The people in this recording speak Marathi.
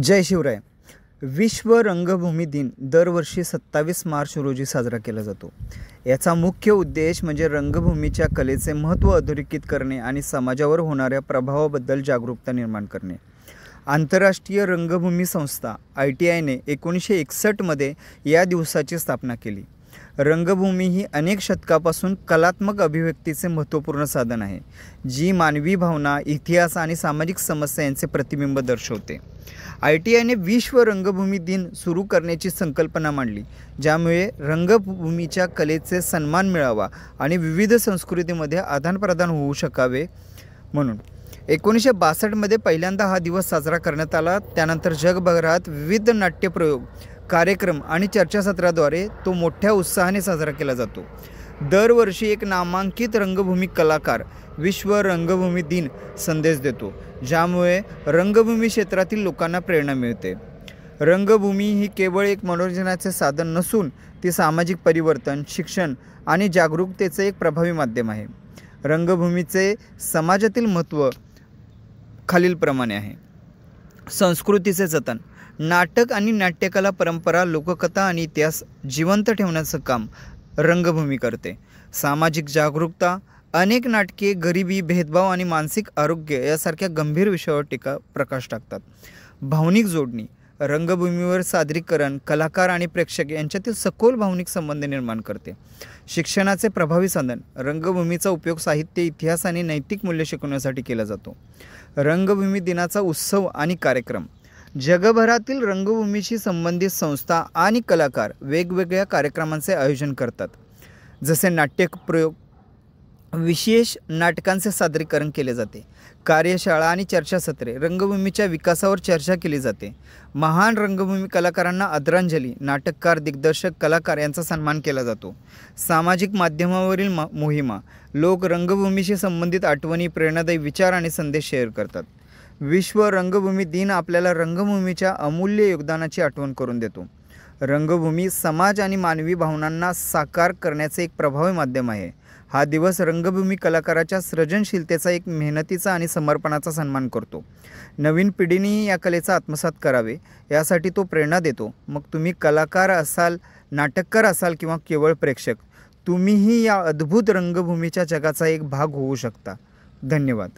जय शिवराय. विश्व रंगभूमी दिन दरवर्षी 27 मार्च रोजी साजरा केला जातो. याचा मुख्य उद्देश म्हणजे रंगभूमीच्या कलेचे महत्त्व अधोरेखित करणे आणि समाजावर होणाऱ्या प्रभावाबद्दल जागरूकता निर्माण करणे. आंतरराष्ट्रीय रंगभूमी संस्था ITIने 1961 मध्ये या दिवसाची स्थापना केली. रंगभूमी ही अनेक शतकापासून कलात्मक अभिव्यक्तीचे महत्त्वपूर्ण साधन आहे, जी मानवी भावना, इतिहास आणि सामाजिक समस्या यांचे प्रतिबिंब दर्शवते. ITIने विश्व रंगभूमी दिन सुरू करण्याची संकल्पना मांडली, ज्यामुळे रंगभूमीच्या कलेचे सन्मान मिळावा आणि विविध संस्कृतीमध्ये आदानप्रदान होऊ शकावे म्हणून. 1962 मध्ये पहिल्यांदा हा दिवस साजरा करण्यात आला. त्यानंतर जगभरात विविध नाट्यप्रयोग, कार्यक्रम आणि चर्चासत्राद्वारे तो मोठ्या उत्साहाने साजरा केला जातो. दरवर्षी एक नामांकित रंगभूमी कलाकार विश्व रंगभूमी दिन संदेश देतो, ज्यामुळे रंगभूमी क्षेत्रातील लोकांना प्रेरणा मिळते. रंगभूमी ही केवळ एक मनोरंजनाचे साधन नसून ती सामाजिक परिवर्तन, शिक्षण आणि जागरूकतेचे एक प्रभावी माध्यम आहे. रंगभूमीचे समाजातील महत्त्व खालीलप्रमाणे आहे. संस्कृतीचे जतन. नाटक आणि नाट्यकला परंपरा, लोककथा आणि इतिहास जिवंत ठेवण्याचं काम रंगभूमी करते. सामाजिक जागरूकता. अनेक नाटके गरिबी, भेदभाव आणि मानसिक आरोग्य यासारख्या गंभीर विषयावर प्रकाश टाकतात. भावनिक जोडणी. रंगभूमीवर सादरीकरण कलाकार आणि प्रेक्षक यांच्यातील सखोल भावनिक संबंध निर्माण करते. शिक्षणाचे प्रभावी साधन. रंगभूमीचा उपयोग साहित्य, इतिहास आणि नैतिक मूल्य शिकवण्यासाठी केला जातो. रंगभूमी दिनाचा उत्सव आणि कार्यक्रम. जगभरातील रंगभूमीशी संबंधित संस्था आणि कलाकार वेगवेगळ्या कार्यक्रमांचे आयोजन करतात, जसे नाट्यप्रयोग, विशेष नाटकांचे सादरीकरण केले जाते. कार्यशाळा आणि चर्चासत्रे. रंगभूमीच्या विकासावर चर्चा केली जाते. महान रंगभूमी कलाकारांना आदरांजली. नाटककार, दिग्दर्शक, कलाकार यांचा सन्मान केला जातो. सामाजिक माध्यमावरील मोहिमा. लोक रंगभूमीशी संबंधित आठवणी, प्रेरणादायी विचार आणि संदेश शेअर करतात. विश्व रंगभूमी दिन आपल्याला रंगभूमीच्या अमूल्य योगदानाची आठवण करून देतो. रंगभूमी समाज आणि मानवी भावनांना साकार करण्याचे एक प्रभावी माध्यम आहे. हा दिवस रंगभूमी कलाकाराच्या सृजनशीलतेचा, एक मेहनतीचा आणि समर्पणाचा सन्मान करतो. नवीन पिढीनेही या कलेचा आत्मसात करावे यासाठी तो प्रेरणा देतो. मग तुम्ही कलाकार असाल, नाटककार असाल किंवा केवळ प्रेक्षक, तुम्हीही या अद्भुत रंगभूमीच्या जगाचा एक भाग होऊ शकता. धन्यवाद.